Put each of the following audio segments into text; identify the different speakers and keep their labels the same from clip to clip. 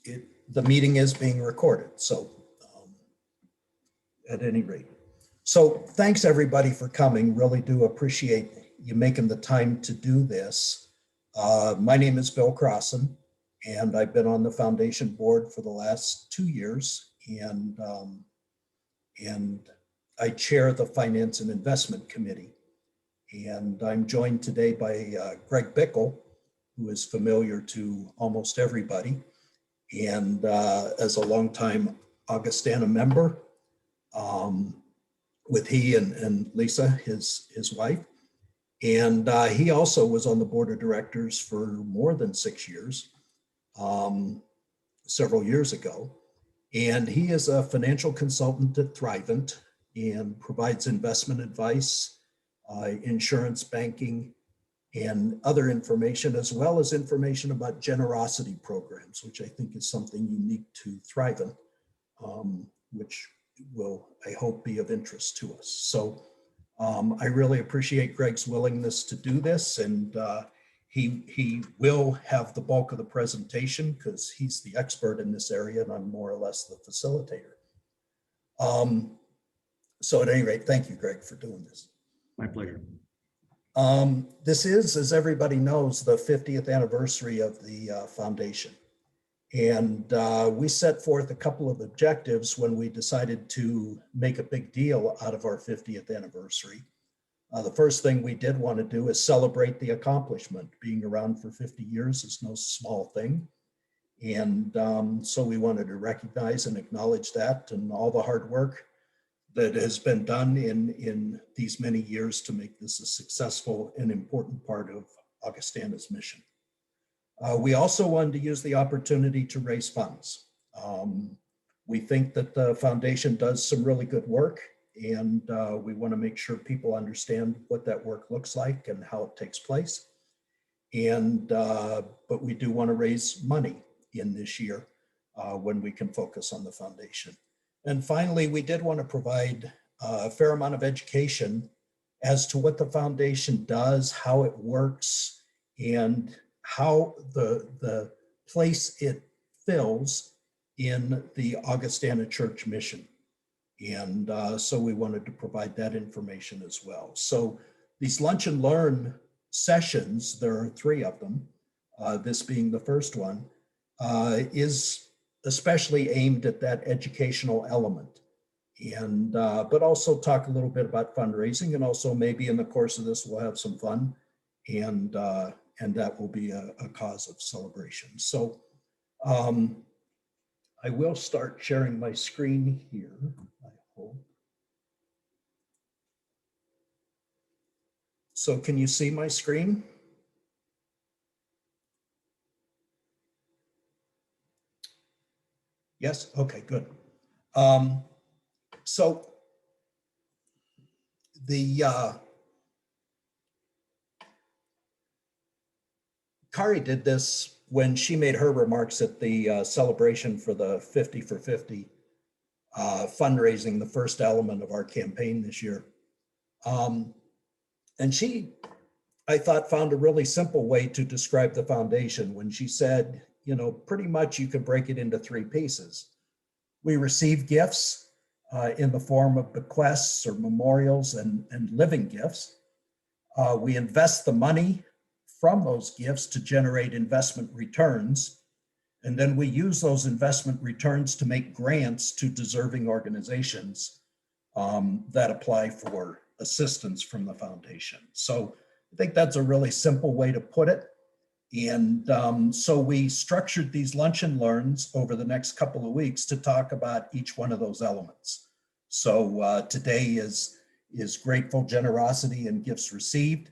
Speaker 1: the meeting is being recorded. So at any rate. So thanks everybody for coming. Really do appreciate you making the time to do this. My name is Bill Crossan, and I've been on the foundation board for the last 2 years, and I chair the Finance and Investment Committee. And I'm joined today by Greg Bickle, who is familiar to almost everybody, and as a longtime Augustana member, with he and Lisa, his wife. And he also was on the board of directors for more than 6 years, several years ago. And he is a financial consultant at Thrivent and provides investment advice, insurance, banking, and other information, as well as information about generosity programs, which I think is something unique to Thrivent, which will, I hope, be of interest to us. So I really appreciate Greg's willingness to do this, and he will have the bulk of the presentation because he's the expert in this area and I'm more or less the facilitator. So at any rate, thank you, Greg, for doing this.
Speaker 2: My pleasure.
Speaker 1: This is, as everybody knows, the 50th anniversary of the foundation. And we set forth a couple of objectives when we decided to make a big deal out of our 50th anniversary. The first thing we did want to do is celebrate the accomplishment. Being around for 50 years is no small thing. And so we wanted to recognize and acknowledge that and all the hard work that has been done in these many years to make this a successful and important part of Augustana's mission. We also wanted to use the opportunity to raise funds. We think that the foundation does some really good work, and we want to make sure people understand what that work looks like and how it takes place. And but we do want to raise money in this year when we can focus on the foundation. And finally, we did want to provide a fair amount of education as to what the foundation does, how it works, and how the place it fills in the Augustana Church mission. And so we wanted to provide that information as well. So these lunch and learn sessions, there are 3 of them, this being the first one, is especially aimed at that educational element. And but also talk a little bit about fundraising, and also maybe in the course of this we'll have some fun, and that will be a cause of celebration. So I will start sharing my screen here, I hope. So can you see my screen? Yes, okay, good. So the Kari did this when she made her remarks at the celebration for the 50 for 50 fundraising, the first element of our campaign this year. And she, I thought, found a really simple way to describe the foundation when she said, you know, pretty much you could break it into 3 pieces. We receive gifts in the form of bequests or memorials and living gifts. We invest the money from those gifts to generate investment returns. And then we use those investment returns to make grants to deserving organizations that apply for assistance from the foundation. So I think that's a really simple way to put it. And so we structured these lunch and learns over the next couple of weeks to talk about each one of those elements. So today is grateful generosity and gifts received.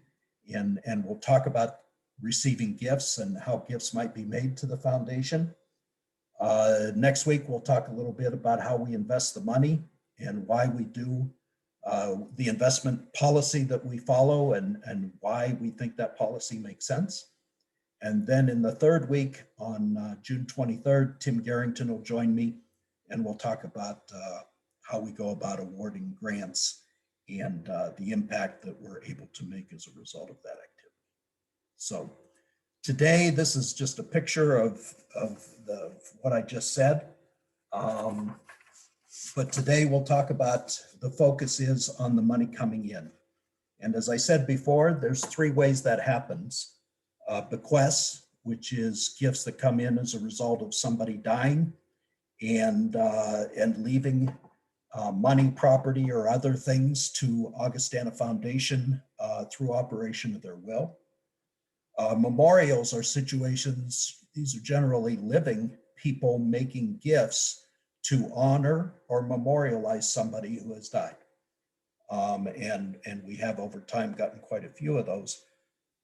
Speaker 1: And we'll talk about receiving gifts and how gifts might be made to the foundation. Next week, we'll talk a little bit about how we invest the money and why we do the investment policy that we follow and why we think that policy makes sense. And then in the 3rd week on June 23rd, Tim Garrington will join me and we'll talk about how we go about awarding grants and the impact that we're able to make as a result of that activity. So Today, this is just a picture of what I just said. But today we'll talk about, the focus is on the money coming in. And as I said before, there's three ways that happens. Bequests, which is gifts that come in as a result of somebody dying and leaving money, property, or other things to Augustana Foundation through operation of their will. Memorials are situations, these are generally living people making gifts to honor or memorialize somebody who has died. And we have over time gotten quite a few of those.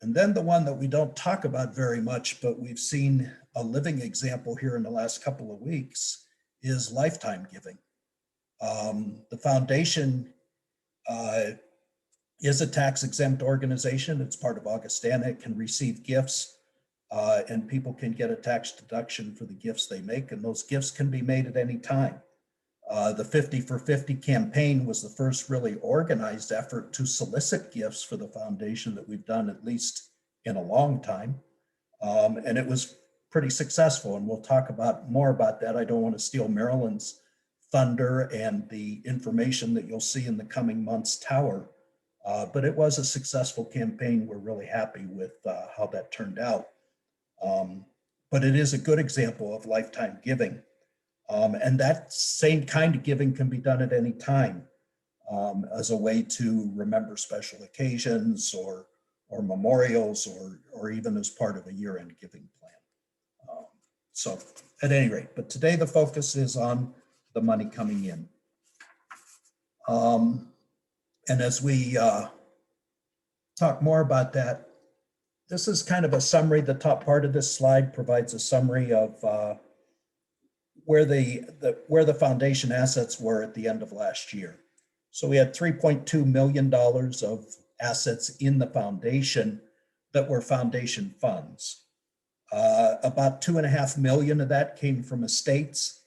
Speaker 1: And then the one that we don't talk about very much, but we've seen a living example here in the last couple of weeks, is lifetime giving. The foundation is a tax-exempt organization. It's part of Augustana. It can receive gifts, and people can get a tax deduction for the gifts they make, and those gifts can be made at any time. The 50 for 50 campaign was the first really organized effort to solicit gifts for the foundation that we've done, at least in a long time. And it was pretty successful, and we'll talk more about that. I don't want to steal Marilyn's thunder and the information that you'll see in the coming months' tower. But it was a successful campaign. We're really happy with how that turned out. But it is a good example of lifetime giving. And that same kind of giving can be done at any time as a way to remember special occasions or memorials or even as part of a year-end giving plan. So at any rate, but today the focus is on the money coming in. And as we talk more about that, this is kind of a summary. The top part of this slide provides a summary of where the foundation assets were at the end of last year. So we had $3.2 million of assets in the foundation that were foundation funds. About $2.5 million of that came from estates.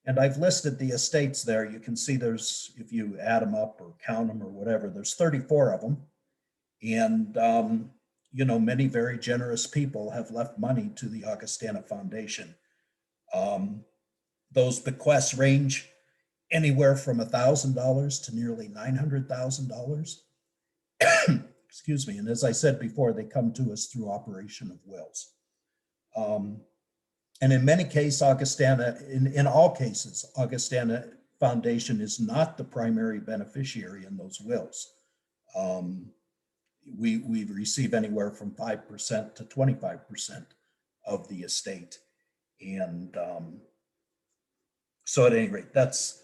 Speaker 1: And I've listed the estates there. You can see there's, if you add them up or count them or whatever, there's 34 of them. And, you know, many very generous people have left money to the Augustana Foundation. Those bequests range anywhere from $1,000 to nearly $900,000. Excuse me. And as I said before, they come to us through operation of wills. And in many cases, Augustana, in all cases, Augustana Foundation is not the primary beneficiary in those wills. We receive anywhere from 5% to 25% of the estate. And so at any rate, that's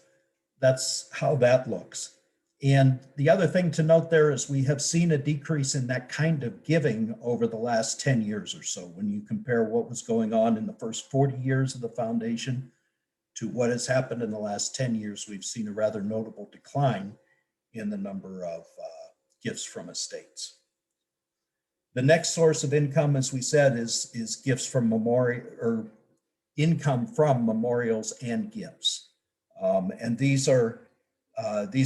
Speaker 1: how that looks. And the other thing to note there is we have seen a decrease in that kind of giving over the last 10 years or so. When you compare what was going on in the first 40 years of the foundation to what has happened in the last 10 years, we've seen a rather notable decline in the number of gifts from estates. The next source of income, as we said, is gifts from memorial, or income from memorials and gifts. And these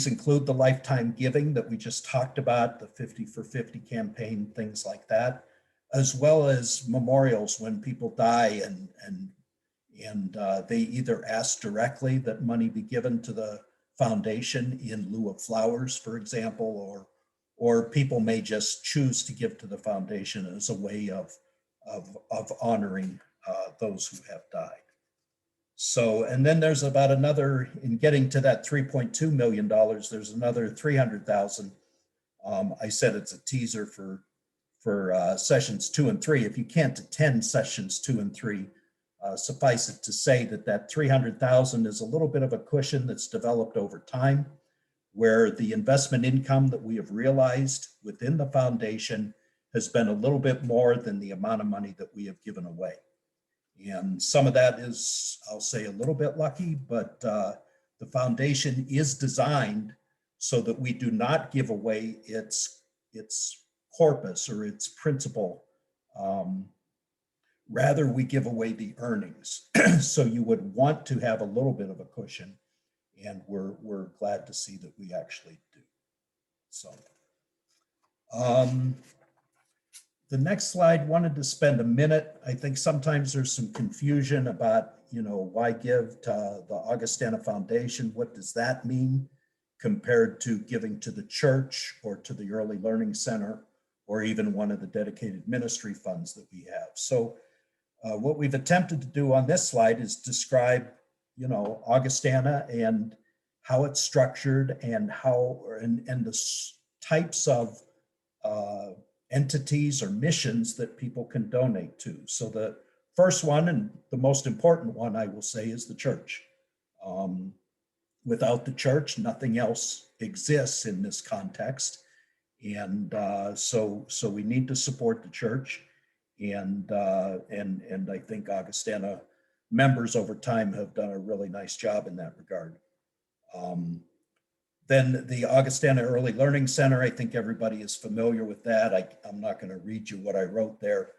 Speaker 1: include the lifetime giving that we just talked about, the 50 for 50 campaign, things like that, as well as memorials when people die and they either ask directly that money be given to the foundation in lieu of flowers, for example, or people may just choose to give to the foundation as a way of honoring those who have died. So, and then there's about another, in getting to that $3.2 million, there's another $300,000. I said it's a teaser for sessions 2 and 3. If you can't attend sessions 2 and 3, suffice it to say that $300,000 is a little bit of a cushion that's developed over time, where the investment income that we have realized within the foundation has been a little bit more than the amount of money that we have given away. And some of that is, I'll say, a little bit lucky, but the foundation is designed so that we do not give away its corpus or its principal. Rather, we give away the earnings. So you would want to have a little bit of a cushion, and we're glad to see that we actually do. So The next slide, wanted to spend a minute. I think sometimes there's some confusion about, why give to the Augustana Foundation? What does that mean compared to giving to the church or to the Early Learning Center or even one of the dedicated ministry funds that we have? So what we've attempted to do on this slide is describe, Augustana and how it's structured and and the types of entities or missions that people can donate to. So the first one and the most important one, I will say, is the church. Without the church, nothing else exists in this context. And so we need to support the church. And I think Augustana members over time have done a really nice job in that regard. Then the Augustana Early Learning Center, I think everybody is familiar with that. I'm not going to read you what I wrote there,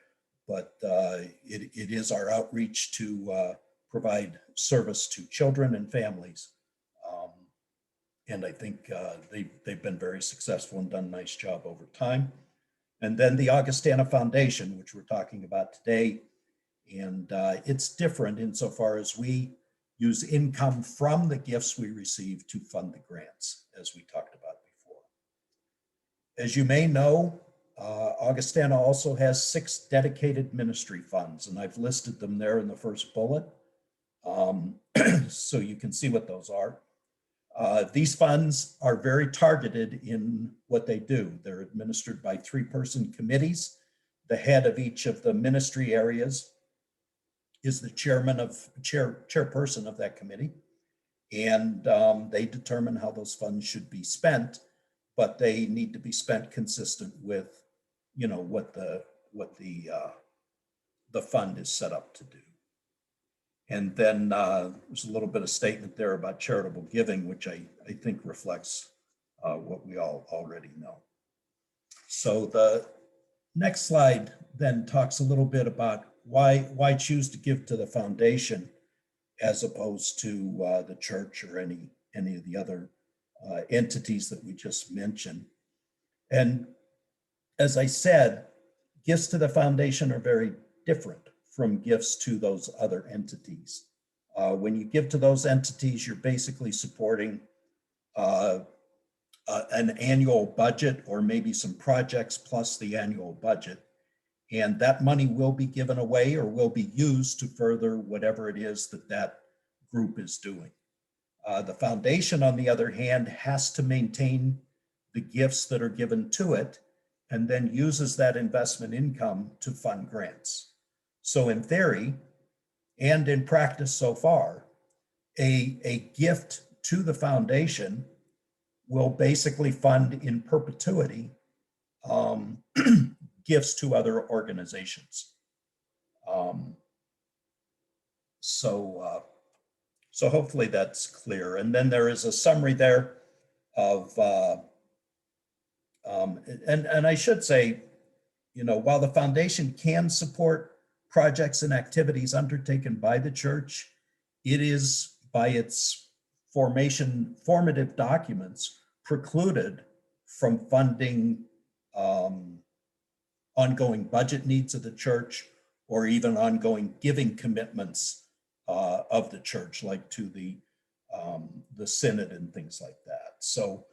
Speaker 1: but it is our outreach to provide service to children and families. And I think they've been very successful and done a nice job over time. And then the Augustana Foundation, which we're talking about today. And it's different insofar as we use income from the gifts we receive to fund the grants, as we talked about before. As you may know, Augustana also has 6 dedicated ministry funds, and I've listed them there in the first bullet. So you can see what those are. These funds are very targeted in what they do. They're administered by 3-person committees. The head of each of the ministry areas is the chairperson of that committee. And they determine how those funds should be spent, but they need to be spent consistent with, what the fund is set up to do. And then there's a little bit of statement there about charitable giving, which I think reflects what we all already know. So the next slide then talks a little bit about why choose to give to the foundation as opposed to the church or any of the other entities that we just mentioned. And as I said, gifts to the foundation are very different from gifts to those other entities. When you give to those entities, you're basically supporting an annual budget or maybe some projects plus the annual budget. And that money will be given away or will be used to further whatever it is that group is doing. The foundation, on the other hand, has to maintain the gifts that are given to it and then uses that investment income to fund grants. So in theory, and in practice so far, a gift to the foundation will basically fund in perpetuity gifts to other organizations. So hopefully that's clear. And then there is a summary there of, and I should say, while the foundation can support projects and activities undertaken by the church, it is by its formative documents precluded from funding ongoing budget needs of the church or even ongoing giving commitments of the church, like to the synod and things like that. So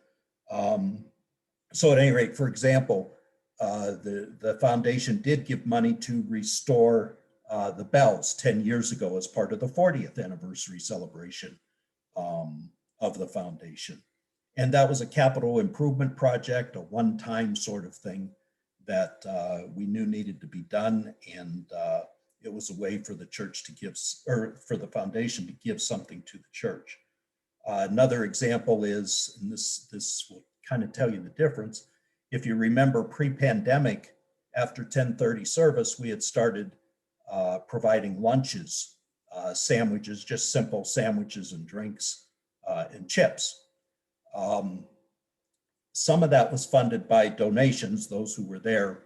Speaker 1: at any rate, for example, the foundation did give money to restore the bells 10 years ago as part of the 40th anniversary celebration of the foundation. And that was a capital improvement project, a one-time sort of thing that we knew needed to be done. And it was a way for the church to give, or for the foundation to give something to the church. Another example is, and this will kind of tell you the difference. If you remember pre-pandemic, after 10:30 service, we had started providing lunches, sandwiches, just simple sandwiches and drinks and chips. Some of that was funded by donations. Those who were there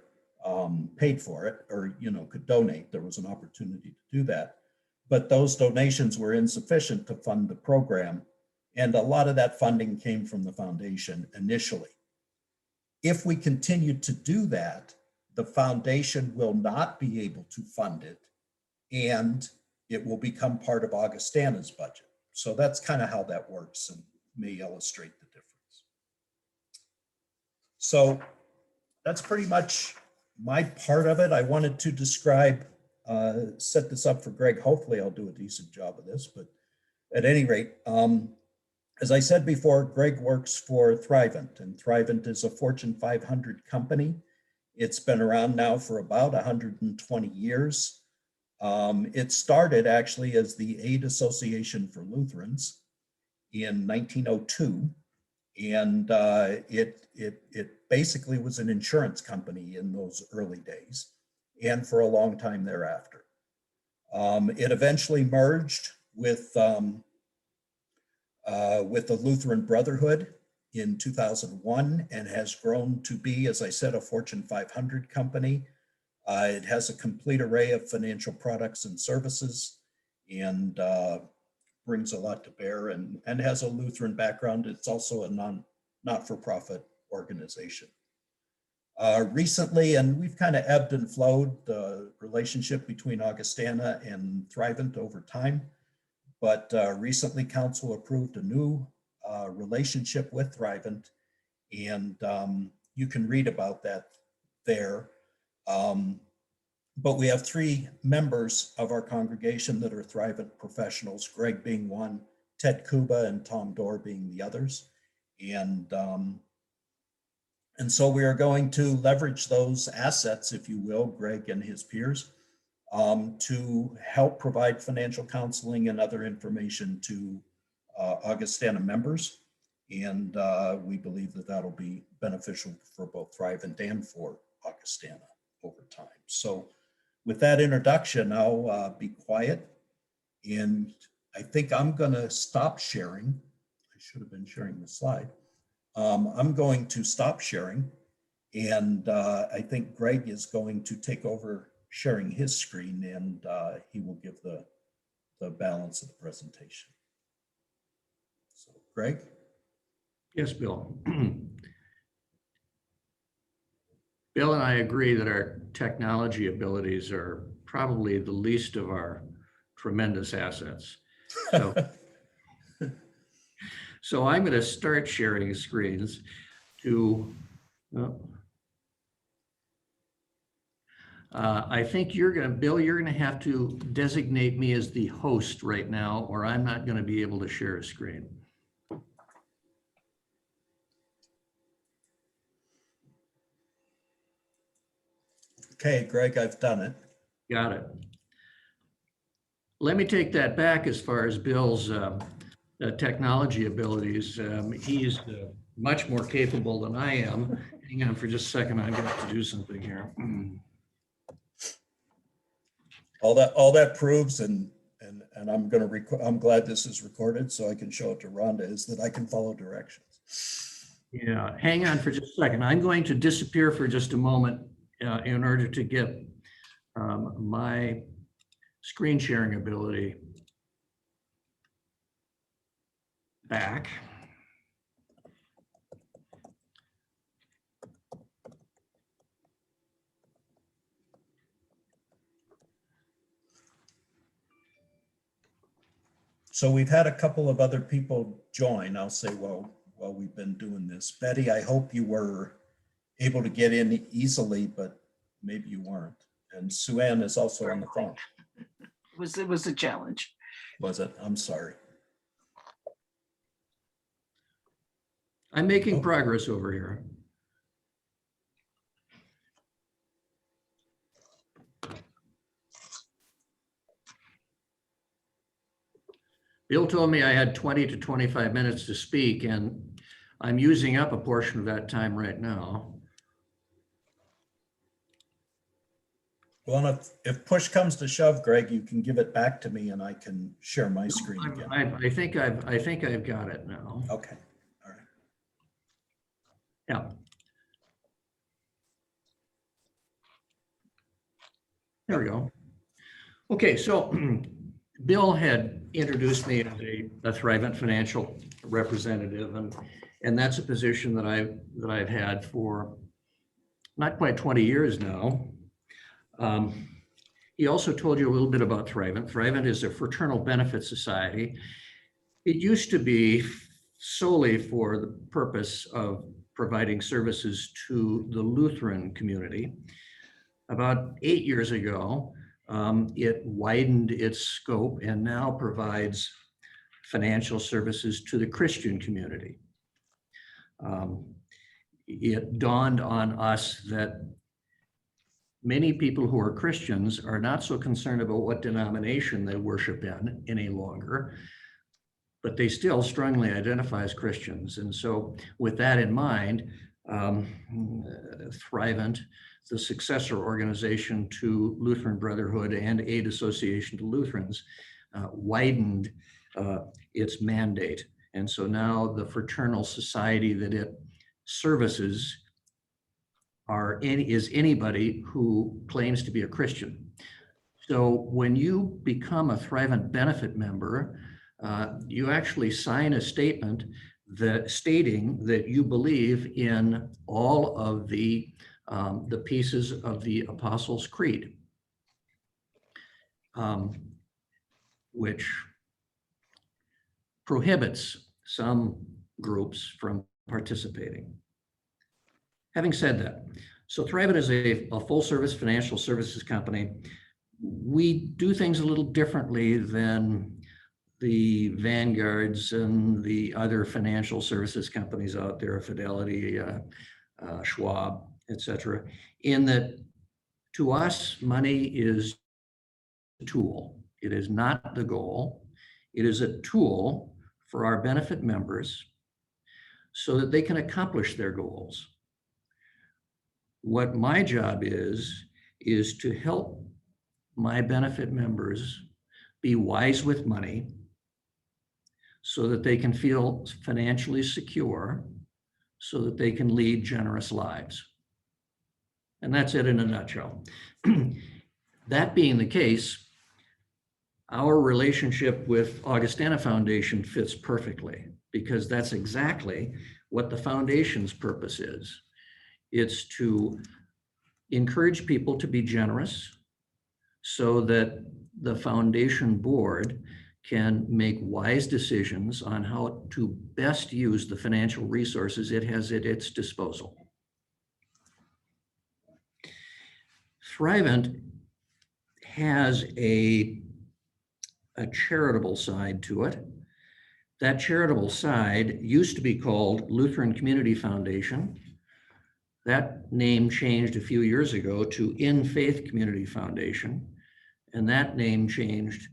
Speaker 1: paid for it or, could donate. There was an opportunity to do that. But those donations were insufficient to fund the program. And a lot of that funding came from the foundation initially. If we continued to do that, the foundation will not be able to fund it, and it will become part of Augustana's budget. So that's kind of how that works and may illustrate the difference. So that's pretty much my part of it. I wanted to describe, set this up for Greg. Hopefully I'll do a decent job of this, but at any rate, as I said before, Greg works for Thrivent, and Thrivent is a Fortune 500 company. It's been around now for about 120 years. It started actually as the Aid Association for Lutherans in 1902, and it basically was an insurance company in those early days, and for a long time thereafter. It eventually merged with the Lutheran Brotherhood in 2001 and has grown to be, as I said, a Fortune 500 company. It has a complete array of financial products and services, and brings a lot to bear, and has a Lutheran background. It's also a not-for-profit organization. Recently, and we've kind of ebbed and flowed the relationship between Augustana and Thrivent over time, but recently council approved a new relationship with Thrivent, and you can read about that there. But we have 3 members of our congregation that are Thrivent professionals, Greg being one, Ted Kuba and Tom Dorr being the others. And so we are going to leverage those assets, if you will, Greg and his peers, to help provide financial counseling and other information to Augustana members. And we believe that that'll be beneficial for both Thrivent and for Augustana over time. So with that introduction, I'll be quiet, and I think I'm going to stop sharing. I should have been sharing the slide. I'm going to stop sharing, and I think Greg is going to take over sharing his screen, and he will give the balance of the presentation. So, Greg?
Speaker 2: Yes, Bill. Bill and I agree that our technology abilities are probably the least of our tremendous assets. So I'm going to start sharing screens to, I think Bill, you're going to have to designate me as the host right now, or I'm not going to be able to share a screen.
Speaker 1: Okay, Greg, I've done it.
Speaker 2: Got it. Let me take that back as far as Bill's technology abilities. He's much more capable than I am. Hang on for just a second. I'm going to have to do something here.
Speaker 1: All that proves, and I'm going to I'm glad this is recorded so I can show it to Rhonda, is that I can follow directions.
Speaker 2: Yeah, hang on for just a second. I'm going to disappear for just a moment in order to get my screen sharing ability back.
Speaker 1: So we've had a couple of other people join. I'll say, well, while we've been doing this, Betty, I hope you were able to get in easily, but maybe you weren't. And Sue Ann is also on the phone.
Speaker 3: It was a challenge.
Speaker 1: Was it? I'm sorry.
Speaker 2: I'm making progress over here. Bill told me I had 20 to 25 minutes to speak, and I'm using up a portion of that time right now.
Speaker 1: Well, if push comes to shove, Greg, you can give it back to me and I can share my screen again.
Speaker 2: I think I've got it now.
Speaker 1: Okay. All right.
Speaker 2: Yeah. There we go. Okay, so Bill had introduced me as a Thrivent financial representative, and that's a position that I've had for not quite 20 years now. He also told you a little bit about Thrivent. Thrivent is a fraternal benefit society. It used to be solely for the purpose of providing services to the Lutheran community. About 8 years ago, it widened its scope and now provides financial services to the Christian community. It dawned on us that many people who are Christians are not so concerned about what denomination they worship in any longer, but they still strongly identify as Christians. And so with that in mind, Thrivent, the successor organization to Lutheran Brotherhood and Aid Association to Lutherans, widened its mandate. And so now the fraternal society that it services is anybody who claims to be a Christian. So when you become a Thrivent benefit member, you actually sign a statement stating that you believe in all of the pieces of the Apostles' Creed, which prohibits some groups from participating. Having said that, so Thrivent is a full-service financial services company. We do things a little differently than the Vanguards and the other financial services companies out there, Fidelity, Schwab, et cetera, in that to us, money is a tool. It is not the goal. It is a tool for our benefit members so that they can accomplish their goals. What my job is to help my benefit members be wise with money so that they can feel financially secure, so that they can lead generous lives. And that's it in a nutshell. That being the case, our relationship with Augustana Foundation fits perfectly, because that's exactly what the foundation's purpose is. It's to encourage people to be generous so that the foundation board can make wise decisions on how to best use the financial resources it has at its disposal. Thrivent has a charitable side to it. That charitable side used to be called Lutheran Community Foundation. That name changed a few years ago to In Faith Community Foundation, and that name changed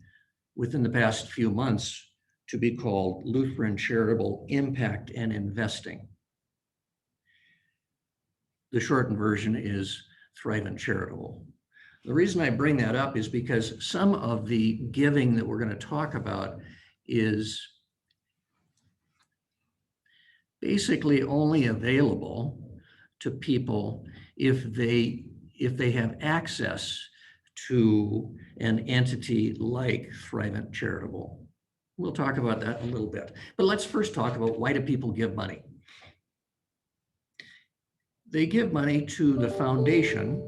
Speaker 2: within the past few months to be called Lutheran Charitable Impact and Investing. The shortened version is Thrivent Charitable. The reason I bring that up is because some of the giving that we're going to talk about is basically only available to people if they have access to an entity like Thrivent Charitable. We'll talk about that in a little bit. But let's first talk about, why do people give money? They give money to the foundation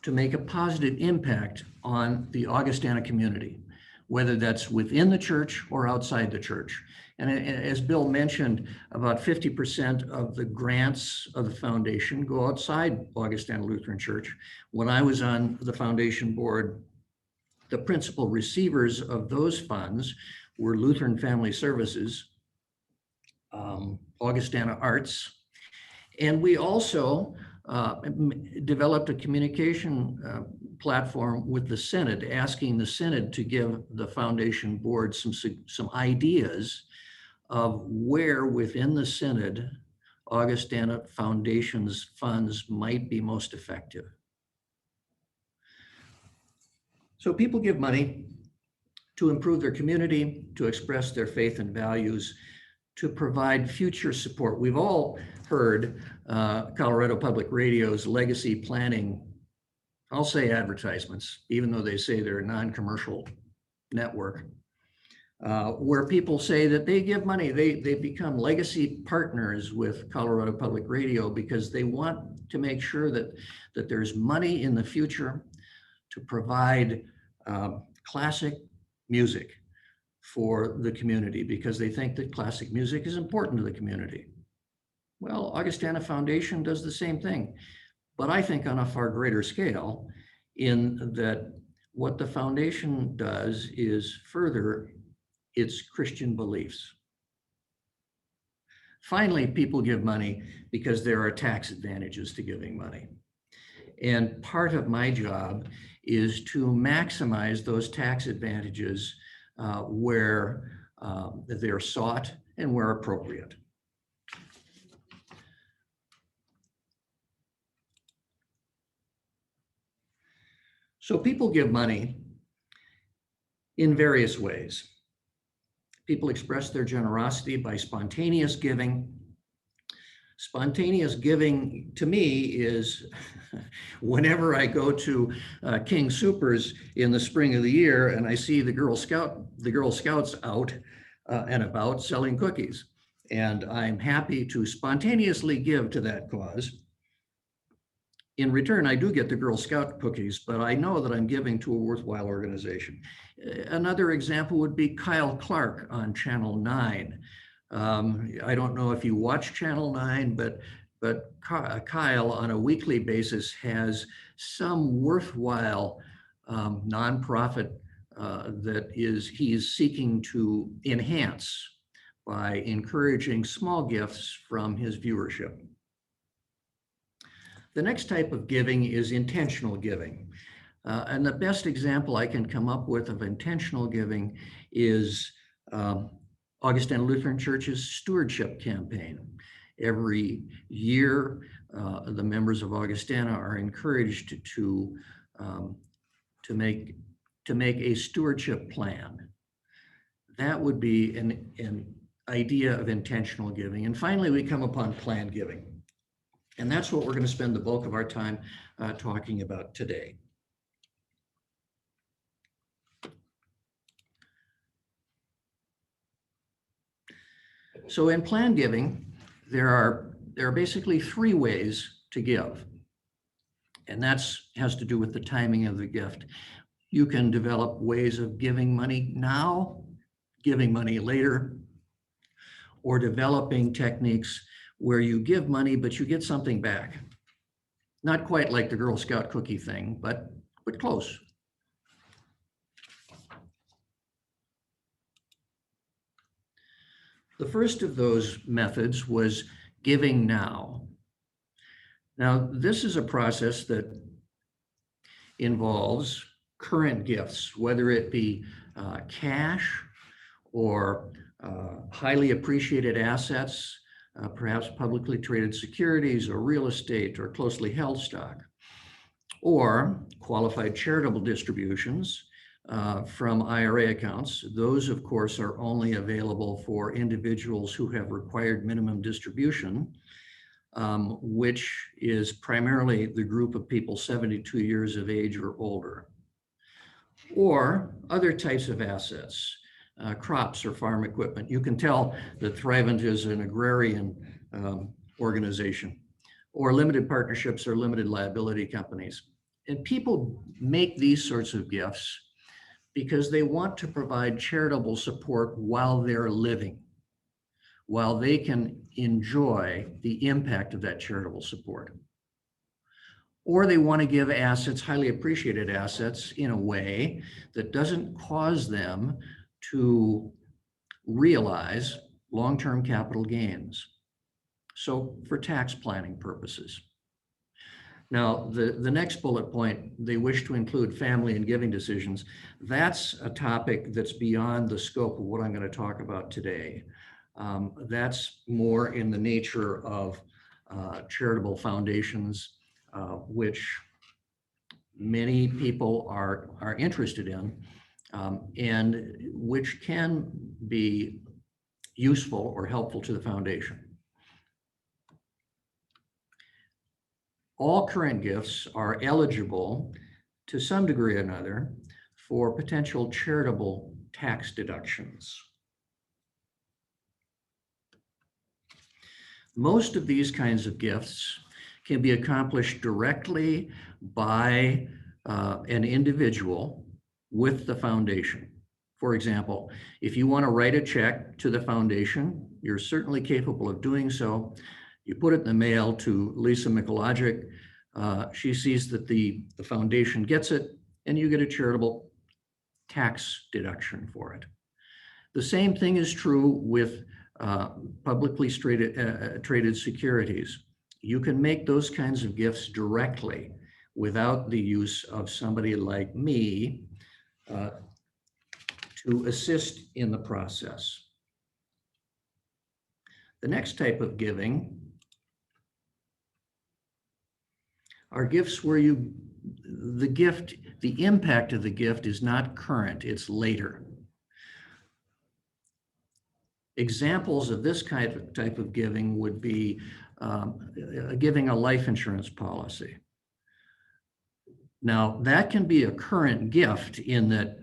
Speaker 2: to make a positive impact on the Augustana community, whether that's within the church or outside the church. And as Bill mentioned, about 50% of the grants of the foundation go outside Augustana Lutheran Church. When I was on the foundation board, the principal receivers of those funds were Lutheran Family Services, Augustana Arts, and we also developed a communication platform with the Synod, asking the Synod to give the foundation board some ideas of where within the Synod Augustana Foundation's funds might be most effective. So people give money to improve their community, to express their faith and values, to provide future support. We've all heard Colorado Public Radio's legacy planning, I'll say advertisements, even though they say they're a non-commercial network. where people say that they give money, they become legacy partners with Colorado Public Radio because they want to make sure that there's money in the future to provide classic music for the community because they think that classic music is important to the community. Well, Augustana Foundation does the same thing, but I think on a far greater scale, in that what the foundation does is further its Christian beliefs. Finally, people give money because there are tax advantages to giving money. And part of my job is to maximize those tax advantages where they're sought and where appropriate. So people give money in various ways. People express their generosity by spontaneous giving. Spontaneous giving to me is whenever I go to King Soopers in the spring of the year and I see the Girl Scouts out and about selling cookies. And I'm happy to spontaneously give to that cause. In return, I do get the Girl Scout cookies, but I know that I'm giving to a worthwhile organization. Another example would be Kyle Clark on Channel 9. I don't know if you watch Channel 9, but Kyle on a weekly basis has some worthwhile nonprofit that he's seeking to enhance by encouraging small gifts from his viewership. The next type of giving is intentional giving. And the best example I can come up with of intentional giving is Augustana Lutheran Church's stewardship campaign. Every year, the members of Augustana are encouraged to make a stewardship plan. That would be an idea of intentional giving. And finally, we come upon planned giving. And that's what we're going to spend the bulk of our time talking about today. So in planned giving, there are basically three ways to give. And that's has to do with the timing of the gift. You can develop ways of giving money now, giving money later, or developing techniques where you give money, but you get something back. Not quite like the Girl Scout cookie thing, but close. The first of those methods was giving now. Now, this is a process that involves current gifts, whether it be cash or highly appreciated assets, perhaps publicly traded securities or real estate or closely held stock, or qualified charitable distributions from IRA accounts. Those, of course, are only available for individuals who have required minimum distribution, which is primarily the group of people 72 years of age or older, or other types of assets. Crops or farm equipment. You can tell that Thrivent is an agrarian organization, or limited partnerships or limited liability companies. And people make these sorts of gifts because they want to provide charitable support while they're living, while they can enjoy the impact of that charitable support. Or they want to give assets, highly appreciated assets, in a way that doesn't cause them to realize long-term capital gains. So for tax planning purposes. Now, the next bullet point, they wish to include family and giving decisions. That's a topic that's beyond the scope of what I'm going to talk about today. That's more in the nature of charitable foundations, which many people are interested in. And which can be useful or helpful to the foundation. All current gifts are eligible to some degree or another for potential charitable tax deductions. Most of these kinds of gifts can be accomplished directly by an individual with the foundation. For example, if you want to write a check to the foundation, you're certainly capable of doing so. You put it in the mail to Lisa Mikulajic. She sees that the foundation gets it, and you get a charitable tax deduction for it. The same thing is true with publicly traded securities. You can make those kinds of gifts directly without the use of somebody like me to assist in the process. The next type of giving are gifts where the impact of the gift is not current, it's later. Examples of this type of giving would be giving a life insurance policy. Now, that can be a current gift in that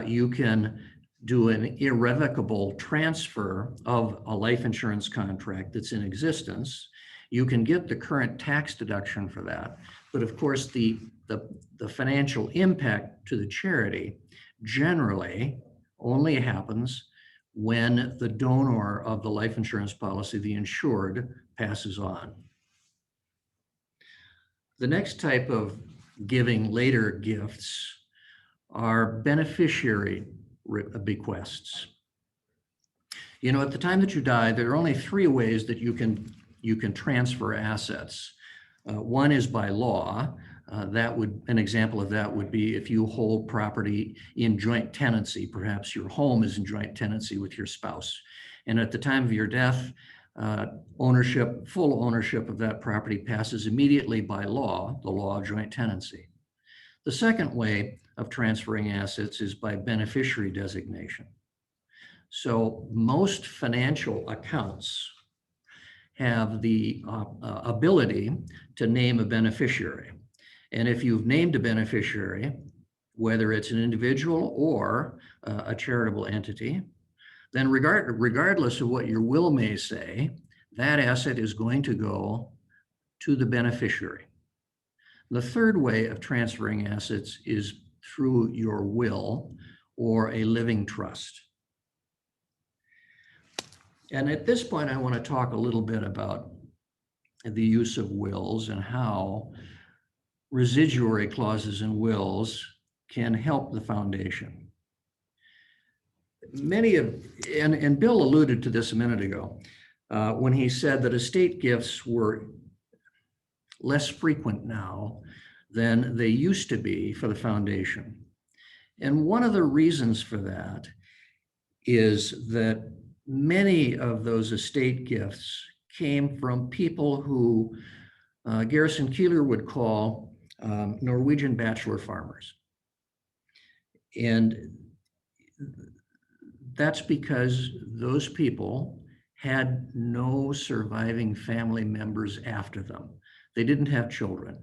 Speaker 2: you can do an irrevocable transfer of a life insurance contract that's in existence. You can get the current tax deduction for that. But of course, the financial impact to the charity generally only happens when the donor of the life insurance policy, the insured, passes on. The next type of giving later gifts are beneficiary bequests. You know, at the time that you die, there are only three ways that you can transfer assets. One is by law. An example of that would be if you hold property in joint tenancy. Perhaps your home is in joint tenancy with your spouse, and at the time of your death, full ownership of that property passes immediately by law, the law of joint tenancy. The second way of transferring assets is by beneficiary designation. So most financial accounts have the ability to name a beneficiary. And if you've named a beneficiary, whether it's an individual or a charitable entity, then regardless of what your will may say, that asset is going to go to the beneficiary. The third way of transferring assets is through your will or a living trust. And at this point, I want to talk a little bit about the use of wills and how residuary clauses in wills can help the foundation. And Bill alluded to this a minute ago when he said that estate gifts were less frequent now than they used to be for the foundation. And one of the reasons for that is that many of those estate gifts came from people who Garrison Keillor would call Norwegian bachelor farmers. And that's because those people had no surviving family members after them. They didn't have children.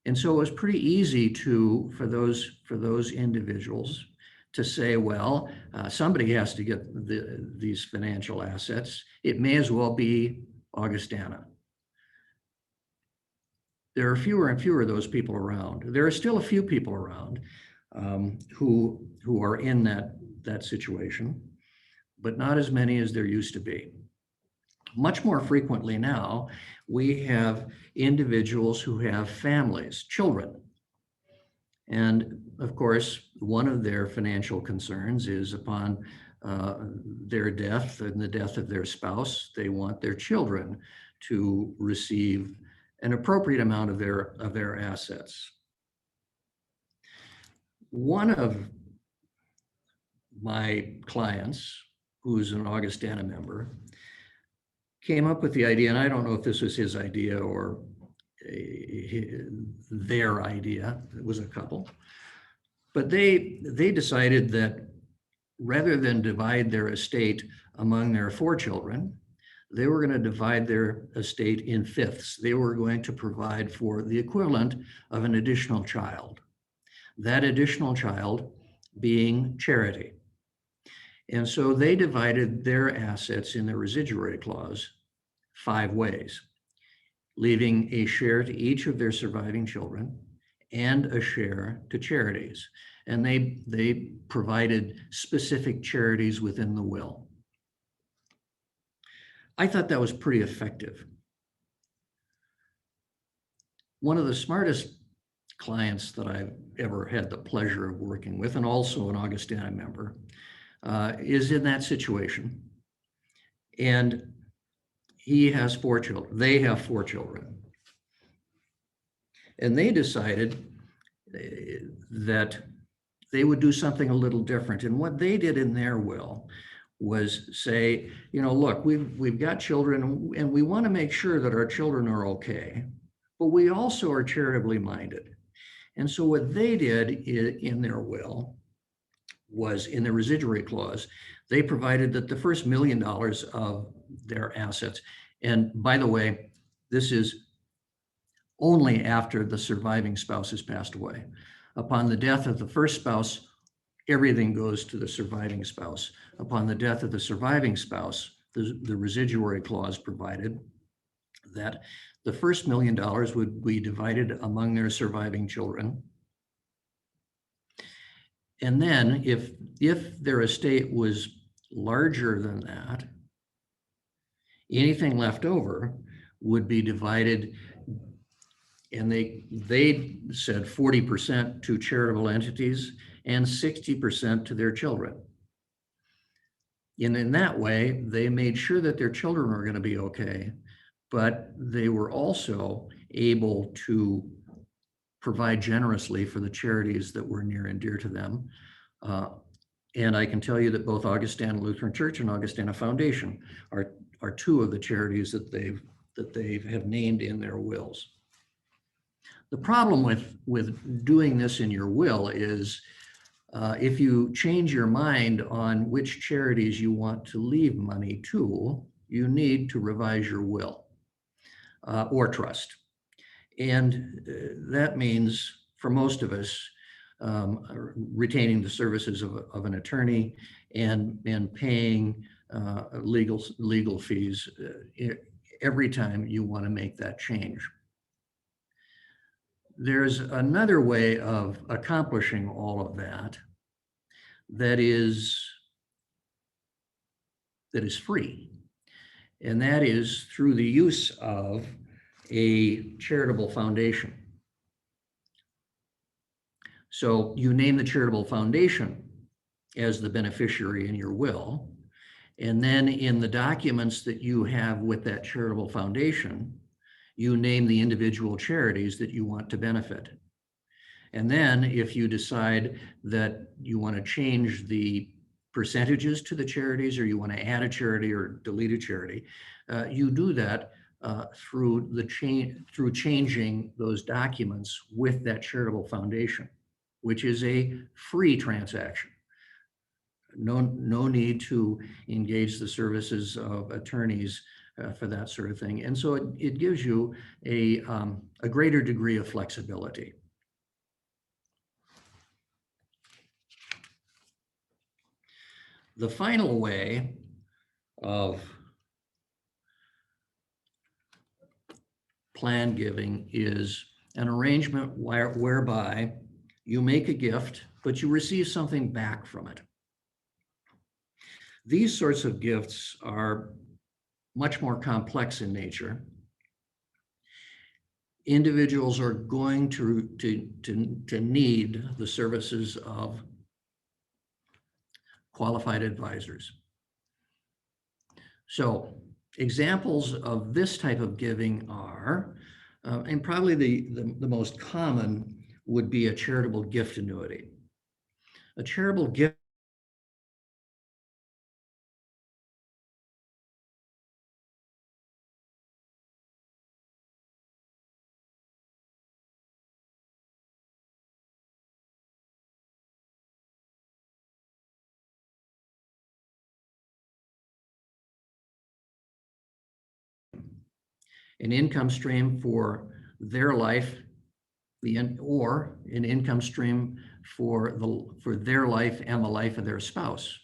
Speaker 2: And so it was pretty easy for those individuals to say, well, somebody has to get these financial assets. It may as well be Augustana. There are fewer and fewer of those people around. There are still a few people around who are in that situation, but not as many as there used to be. Much more frequently now, we have individuals who have families, children. And of course, one of their financial concerns is upon their death and the death of their spouse, they want their children to receive an appropriate amount of their assets. One of my clients, who's an Augustana member, came up with the idea, and I don't know if this was his idea or their idea, it was a couple, but they decided that rather than divide their estate among their 4 children, they were going to divide their estate in fifths. They were going to provide for the equivalent of an additional child. that additional child being charity. And so they divided their assets in the residuary clause 5 ways, leaving a share to each of their surviving children and a share to charities. And they provided specific charities within the will. I thought that was pretty effective. One of the smartest clients that I've ever had the pleasure of working with, and also an Augustana member, is in that situation. And he has 4 children. They have 4 children. And they decided that they would do something a little different. And what they did in their will was say, you know, look, we've got children and we want to make sure that our children are okay, but we also are charitably minded. And so what they did in their will was, in the residuary clause, they provided that the first $1 million of their assets, and by the way, this is only after the surviving spouse has passed away. Upon the death of the first spouse, everything goes to the surviving spouse. Upon the death of the surviving spouse, the residuary clause provided that the first $1 million would be divided among their surviving children. And then if their estate was larger than that, anything left over would be divided, and they said 40% to charitable entities and 60% to their children. And in that way, they made sure that their children were going to be okay, but they were also able to provide generously for the charities that were near and dear to them. And I can tell you that both Augustana Lutheran Church and Augustana Foundation are 2 of the charities that they have named in their wills. The problem with doing this in your will is if you change your mind on which charities you want to leave money to, you need to revise your will or trust. And that means, for most of us, retaining the services of an attorney and paying legal fees every time you want to make that change. There's another way of accomplishing all of that is free, and that is through the use of a charitable foundation. So you name the charitable foundation as the beneficiary in your will, and then in the documents that you have with that charitable foundation, you name the individual charities that you want to benefit. And then if you decide that you want to change the percentages to the charities, or you want to add a charity or delete a charity, you do that through changing those documents with that charitable foundation, which is a free transaction. No need to engage the services of attorneys for that sort of thing. And so it gives you a greater degree of flexibility. The final way of plan giving is an arrangement whereby you make a gift, but you receive something back from it. These sorts of gifts are much more complex in nature. Individuals are going to need the services of qualified advisors. So examples of this type of giving are, and probably the most common would be a charitable gift annuity. A charitable gift an income stream for their life or an income stream for their life and the life of their spouse.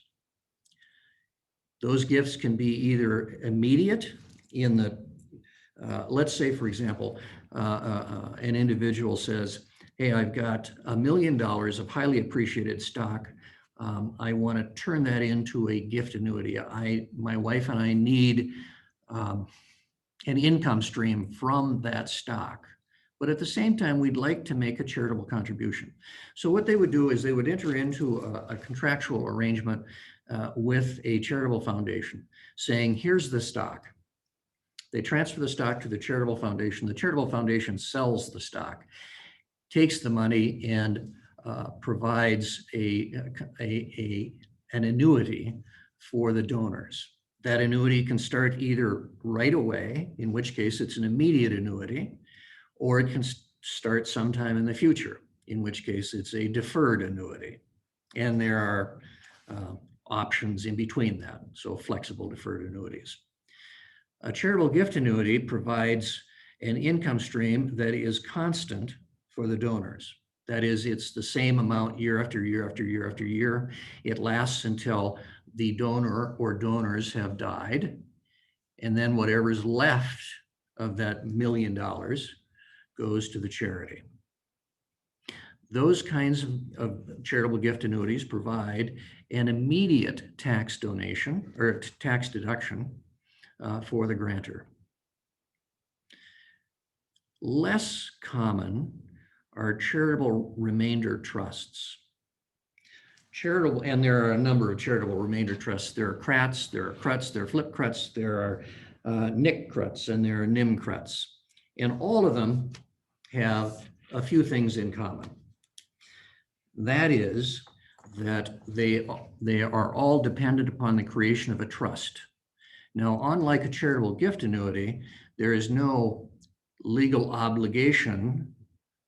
Speaker 2: Those gifts can be either immediate in the, let's say, for example, an individual says, hey, I've got $1 million of highly appreciated stock. I want to turn that into a gift annuity. My wife and I need an income stream from that stock. But at the same time, we'd like to make a charitable contribution. So what they would do is they would enter into a contractual arrangement with a charitable foundation saying, here's the stock. They transfer the stock to the charitable foundation. The charitable foundation sells the stock, takes the money, and provides an annuity for the donors. That annuity can start either right away, in which case it's an immediate annuity, or it can start sometime in the future, in which case it's a deferred annuity. And there are options in between that, so flexible deferred annuities. A charitable gift annuity provides an income stream that is constant for the donors. That is, it's the same amount year after year after year after year. It lasts until the donor or donors have died. And then whatever's left of that $1 million goes to the charity. Those kinds of charitable gift annuities provide an immediate tax donation or tax deduction for the grantor. Less common are charitable remainder trusts. Charitable, and there are a number of charitable remainder trusts. There are CRATs, there are CRUTs, there are flip CRUTs, there are NIC CRUTs, and there are NIM CRUTs. And all of them have a few things in common. That is that they are all dependent upon the creation of a trust. Now, unlike a charitable gift annuity, there is no legal obligation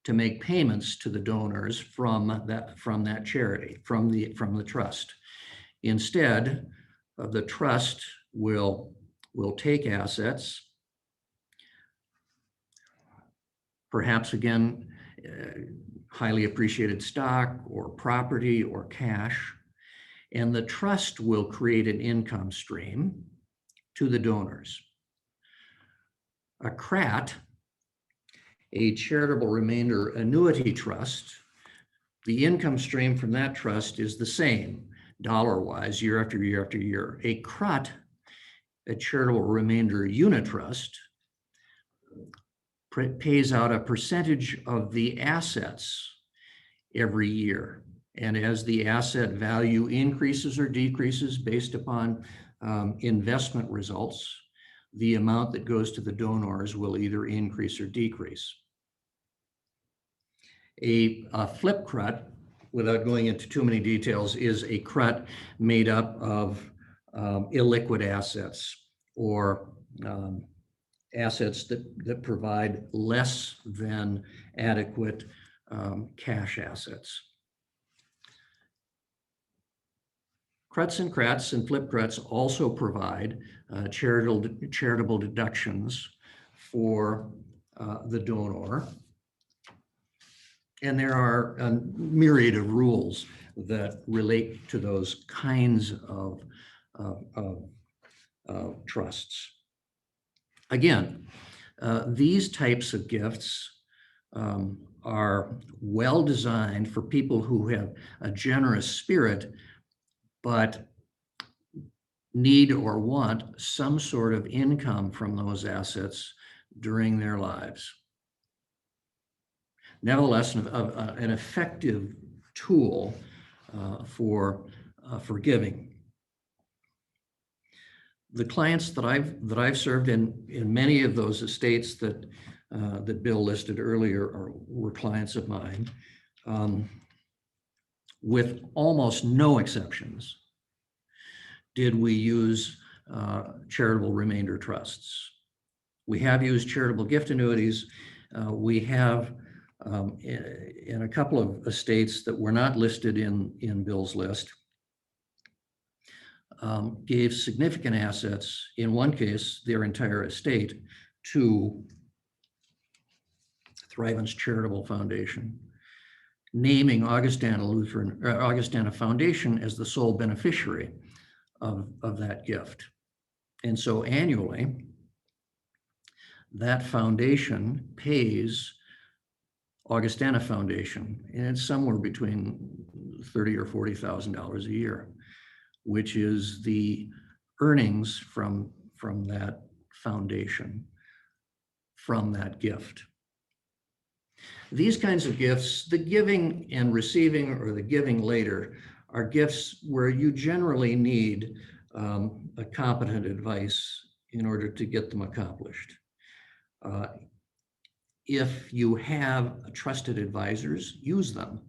Speaker 2: to make payments to the donors from that charity, from the trust. Instead, the trust will take assets, perhaps again, highly appreciated stock or property or cash, and the trust will create an income stream to the donors. A CRAT, a charitable remainder annuity trust, the income stream from that trust is the same dollar-wise year after year after year. A CRUT, a charitable remainder unit trust, pays out a percentage of the assets every year. And as the asset value increases or decreases based upon investment results, the amount that goes to the donors will either increase or decrease. A flip CRUT, without going into too many details, is a CRUT made up of illiquid assets or assets that provide less than adequate cash assets. CRUTs and CRATs and flip CRUTs also provide charitable deductions for the donor. And there are a myriad of rules that relate to those kinds of trusts. Again, these types of gifts are well designed for people who have a generous spirit, but need or want some sort of income from those assets during their lives. Nevertheless, an effective tool for giving. The clients that I've served in many of those estates that Bill listed earlier were clients of mine, with almost no exceptions, did we use charitable remainder trusts. We have used charitable gift annuities. We have, in a couple of estates that were not listed in Bill's list, gave significant assets, in one case, their entire estate, to Thrivent's Charitable Foundation, naming Augustana Foundation as the sole beneficiary of that gift. And so annually, that foundation pays Augustana Foundation, and it's somewhere between $30,000 or $40,000 a year, which is the earnings from that foundation, from that gift. These kinds of gifts, the giving and receiving, or the giving later, are gifts where you generally need a competent advice in order to get them accomplished. If you have trusted advisors, use them.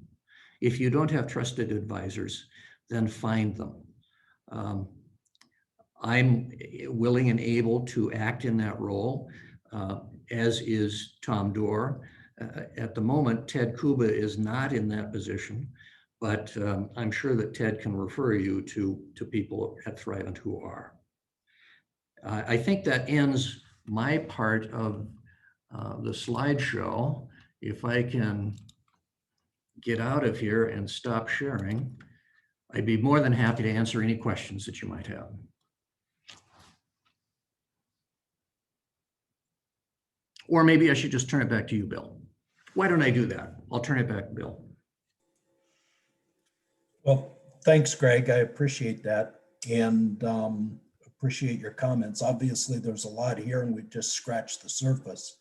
Speaker 2: If you don't have trusted advisors, then find them. I'm willing and able to act in that role, as is Tom Dorr. At the moment, Ted Kuba is not in that position, but I'm sure that Ted can refer you to people at Thrivent who are. I think that ends my part of the slideshow. If I can get out of here and stop sharing, I'd be more than happy to answer any questions that you might have. Or maybe I should just turn it back to you, Bill. Why don't I do that? I'll turn it back to Bill.
Speaker 1: Well, thanks, Greg. I appreciate that, and appreciate your comments. Obviously, there's a lot here, and we've just scratched the surface.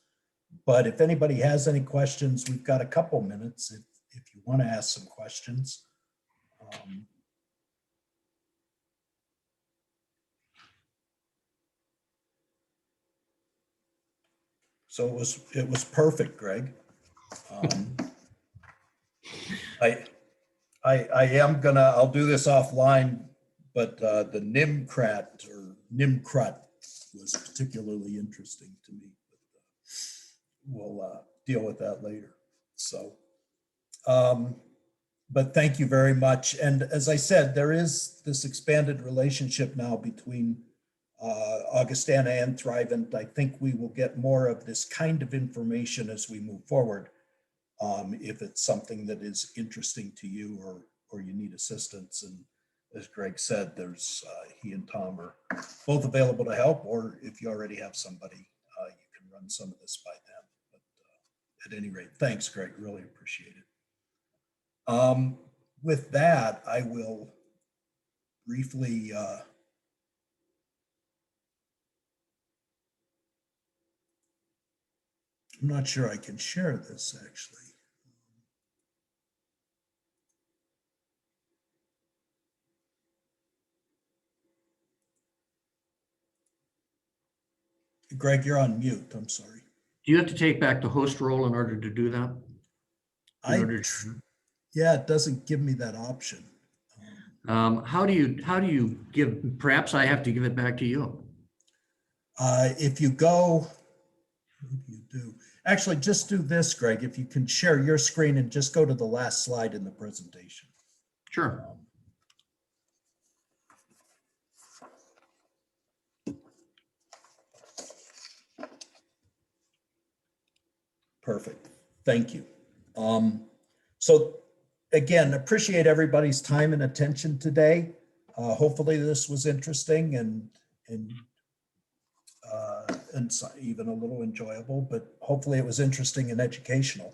Speaker 1: But if anybody has any questions, we've got a couple minutes if you want to ask some questions. So it was perfect, Greg. I'll do this offline, but the NIMCRAT or NIMCRUT was particularly interesting to me. But, we'll deal with that later. So, but thank you very much. And as I said, there is this expanded relationship now between Augustana and Thrivent. I think we will get more of this kind of information as we move forward. If it's something that is interesting to you or you need assistance. And as Greg said, there's he and Tom are both available to help, or if you already have somebody, you can run some of this by them. But at any rate, thanks, Greg, really appreciate it. With that, I will briefly I'm not sure I can share this actually. Greg, you're on mute. I'm sorry.
Speaker 2: Do you have to take back the host role in order to do that?
Speaker 1: Yeah, it doesn't give me that option.
Speaker 2: How do you give? Perhaps I have to give it back to you.
Speaker 1: If you go, what do you do? Actually, just do this, Greg. If you can share your screen and just go to the last slide in the presentation.
Speaker 2: Sure.
Speaker 1: Perfect. Thank you. So again, appreciate everybody's time and attention today. Hopefully this was interesting and even a little enjoyable, but hopefully it was interesting and educational.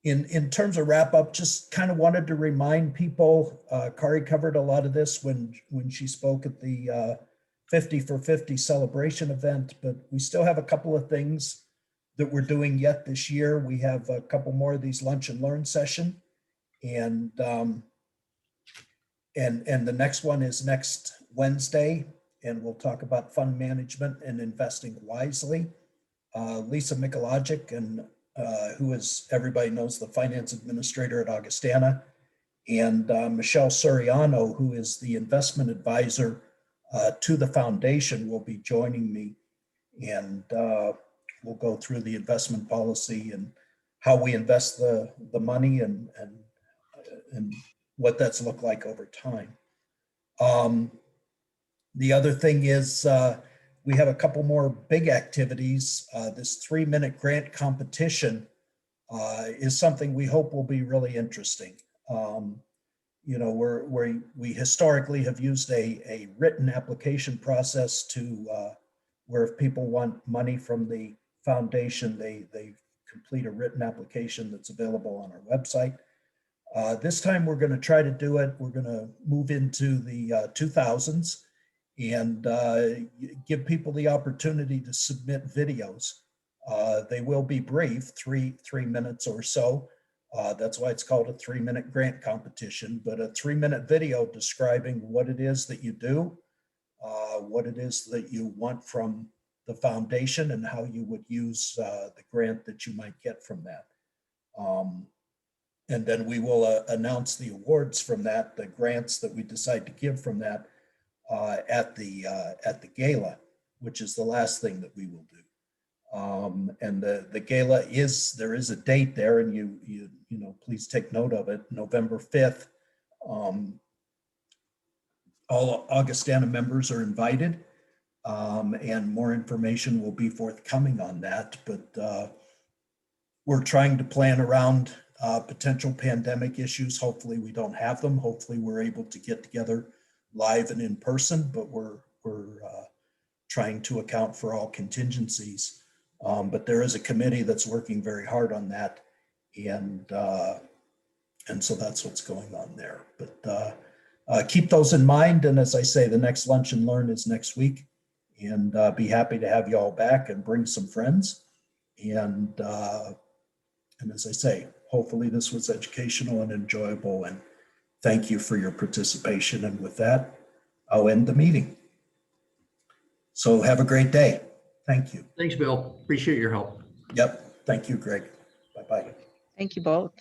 Speaker 1: In terms of wrap up, just kind of wanted to remind people, Kari covered a lot of this when she spoke at the 50 for 50 celebration event, but we still have a couple of things that we're doing yet this year. We have a couple more of these lunch and learn session, and the next one is next Wednesday, and we'll talk about fund management and investing wisely. Lisa Mikulajic, and who is, everybody knows, the finance administrator at Augustana, and Michelle Soriano, who is the investment advisor to the foundation, will be joining me, and we'll go through the investment policy and how we invest the money and what that's looked like over time. The other thing is we have a couple more big activities. This 3-minute grant competition is something we hope will be really interesting. You know, we historically have used a written application process to where if people want money from the foundation, they complete a written application that's available on our website. This time we're going to try to do it. We're going to move into the 2000s and give people the opportunity to submit videos. They will be brief, three minutes or so. That's why it's called a 3-minute grant competition, but a 3-minute video describing what it is that you do, what it is that you want from the foundation, and how you would use the grant that you might get from that. And then we will announce the awards from that, the grants that we decide to give from that at the gala, which is the last thing that we will do. And the gala there is a date there, and you know, please take note of it, November 5th. All Augustana members are invited, and more information will be forthcoming on that. But we're trying to plan around potential pandemic issues. Hopefully we don't have them. Hopefully we're able to get together live and in person, but we're trying to account for all contingencies. But there is a committee that's working very hard on that, and so that's what's going on there. But keep those in mind. And as I say, the next Lunch and Learn is next week, and be happy to have you all back and bring some friends. And as I say, hopefully this was educational and enjoyable, and thank you for your participation. And with that, I'll end the meeting. So have a great day. Thank you.
Speaker 2: Thanks, Bill. Appreciate your help.
Speaker 1: Yep. Thank you, Greg. Bye-bye.
Speaker 4: Thank you both.